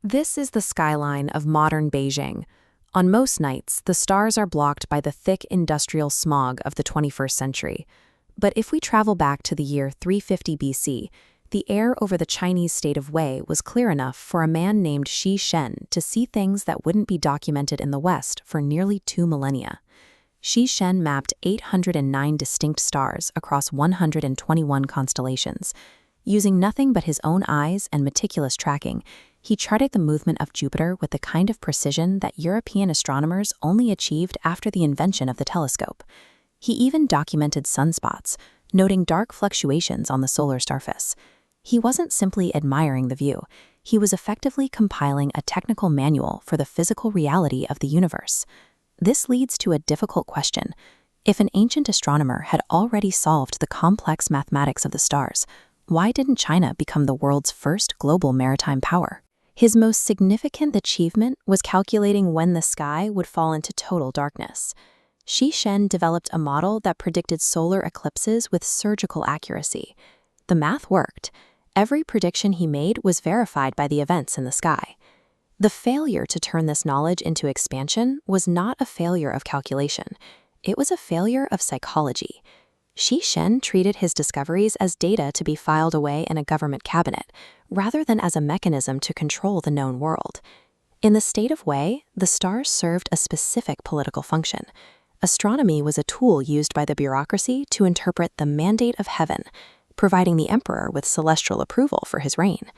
This is the skyline of modern Beijing. On most nights, the stars are blocked by the thick industrial smog of the 21st century. But if we travel back to the year 350 BC, the air over the Chinese state of Wei was clear enough for a man named Shi Shen to see things that wouldn't be documented in the West for nearly 2 millennia. Shi Shen mapped 809 distinct stars across 121 constellations. Using nothing but his own eyes and meticulous tracking, he charted the movement of Jupiter with the kind of precision that European astronomers only achieved after the invention of the telescope. He even documented sunspots, noting dark fluctuations on the solar surface. He wasn't simply admiring the view, he was effectively compiling a technical manual for the physical reality of the universe. This leads to a difficult question. If an ancient astronomer had already solved the complex mathematics of the stars, why didn't China become the world's first global maritime power? His most significant achievement was calculating when the sky would fall into total darkness. Shi Shen developed a model that predicted solar eclipses with surgical accuracy. The math worked. Every prediction he made was verified by the events in the sky. The failure to turn this knowledge into expansion was not a failure of calculation. It was a failure of psychology. Shi Shen treated his discoveries as data to be filed away in a government cabinet, rather than as a mechanism to control the known world. In the state of Wei, the stars served a specific political function. Astronomy was a tool used by the bureaucracy to interpret the mandate of heaven, providing the emperor with celestial approval for his reign.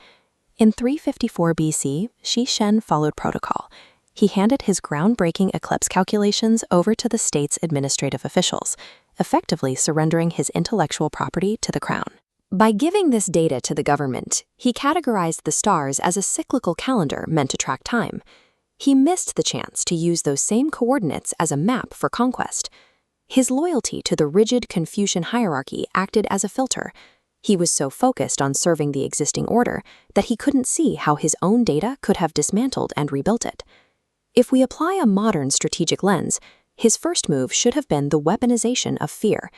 In 354 BC, Shi Shen followed protocol. He handed his groundbreaking eclipse calculations over to the state's administrative officials, effectively surrendering his intellectual property to the crown. By giving this data to the government, he categorized the stars as a cyclical calendar meant to track time. He missed the chance to use those same coordinates as a map for conquest. His loyalty to the rigid Confucian hierarchy acted as a filter. He was so focused on serving the existing order that he couldn't see how his own data could have dismantled and rebuilt it. If we apply a modern strategic lens, his first move should have been the weaponization of fear.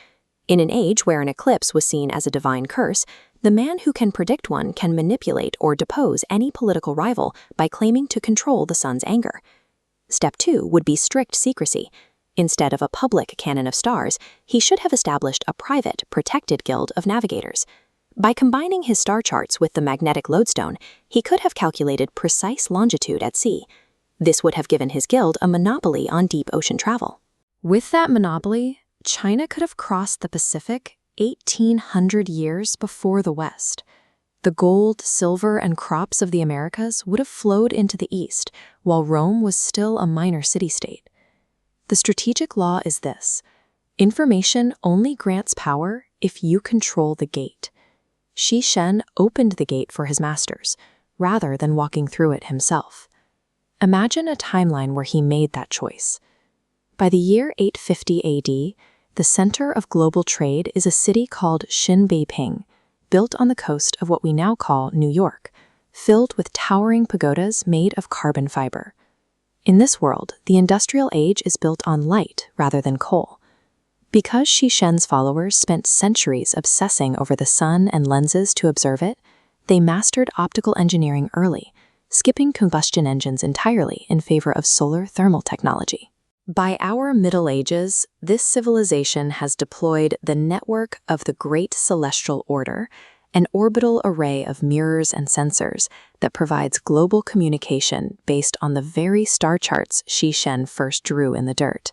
In an age where an eclipse was seen as a divine curse, the man who can predict one can manipulate or depose any political rival by claiming to control the sun's anger. Step 2 would be strict secrecy. Instead of a public canon of stars, he should have established a private, protected guild of navigators. By combining his star charts with the magnetic lodestone, he could have calculated precise longitude at sea. This would have given his guild a monopoly on deep ocean travel. With that monopoly, China could have crossed the Pacific 1,800 years before the West. The gold, silver, and crops of the Americas would have flowed into the East, while Rome was still a minor city-state. The strategic law is this: information only grants power if you control the gate. Shi Shen opened the gate for his masters, rather than walking through it himself. Imagine a timeline where he made that choice. By the year 850 AD, the center of global trade is a city called Shinbeiping, built on the coast of what we now call New York, filled with towering pagodas made of carbon fiber. In this world, the industrial age is built on light rather than coal. Because Shi Shen's followers spent centuries obsessing over the sun and lenses to observe it, they mastered optical engineering early, skipping combustion engines entirely in favor of solar thermal technology. By our Middle Ages, this civilization has deployed the network of the Great Celestial Order, an orbital array of mirrors and sensors that provides global communication based on the very star charts Shi Shen first drew in the dirt.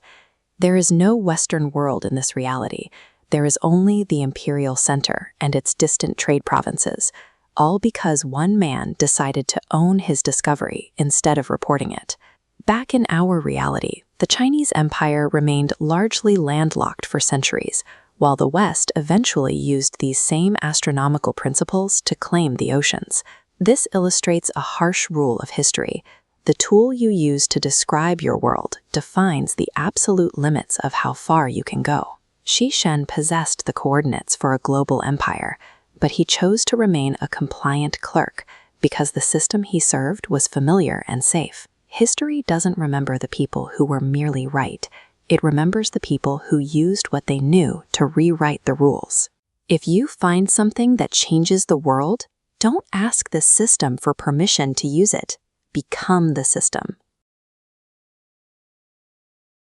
There is no Western world in this reality. There is only the imperial center and its distant trade provinces, all because one man decided to own his discovery instead of reporting it. Back in our reality, the Chinese Empire remained largely landlocked for centuries, while the West eventually used these same astronomical principles to claim the oceans. This illustrates a harsh rule of history. The tool you use to describe your world defines the absolute limits of how far you can go. Shi Shen possessed the coordinates for a global empire, but he chose to remain a compliant clerk because the system he served was familiar and safe. History doesn't remember the people who were merely right. It remembers the people who used what they knew to rewrite the rules. If you find something that changes the world, don't ask the system for permission to use it. become the system.